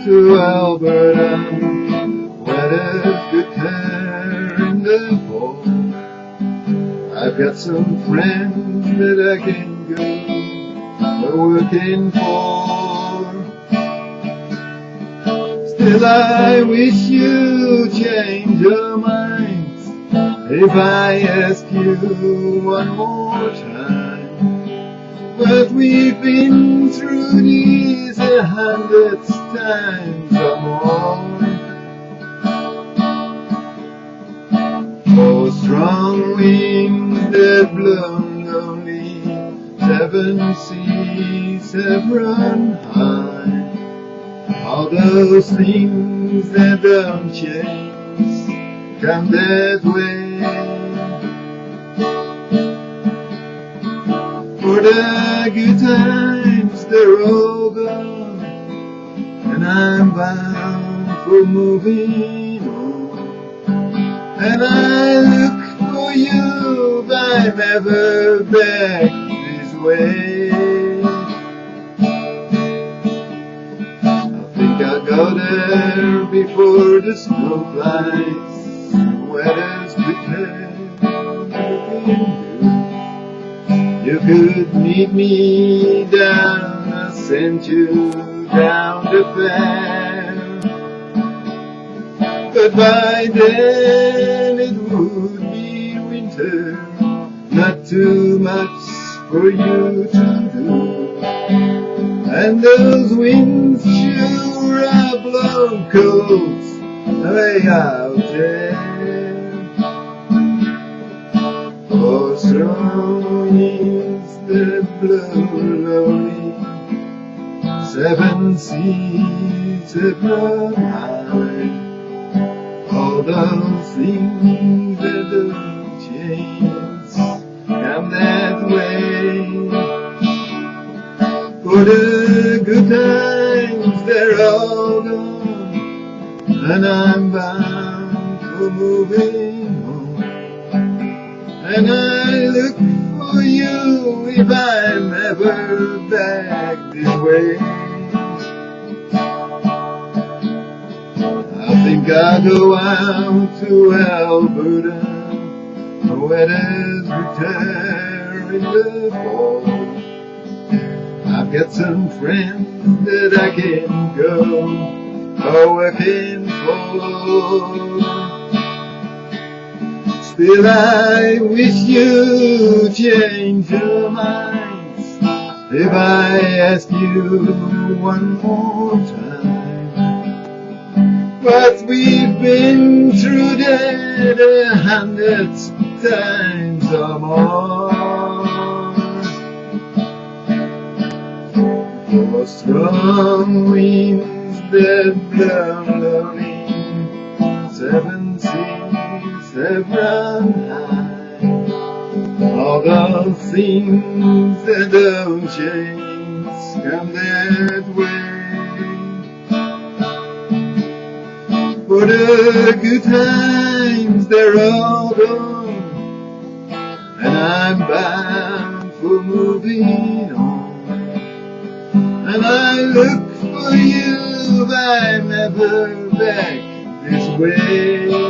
to Alberta, where there's good hair in the fall. I've got some friends that I can go working for. Still I wish you'd change your minds if I ask you one more time. But we've been through these 100 times or more. Oh, strong winds that blow lonely, 7 seas have run high. All those things that don't change come that way. For the good times, they're all gone, and I'm bound for moving on. And I look for you, but I'm never back this way. I think I'll go there before the snow flies, where there's good hair. You could meet me down, I'll send you down the fair. But by then it would be winter, not too much for you to do. And those winds sure are blown cold way out there. Oh, strong winds that blow lonely, 7 seas have run high. All those things that don't change come that way. For the good times, they're all gone, and I'm bound for moving on. And I look for you if I'm ever back this way. I think I'll go out to Alberta, where there's good hair in the fall. I've got some friends that I can go working for. Still I wish you'd change your minds if I ask you one more time. But we've been through that 100 times or more. For strong winds that blow lonely, 7 seas have run high. All those things that don't change come that way. For the good times, they're all gone, and I'm bound for moving on. And I look for you, but I'm never back this way.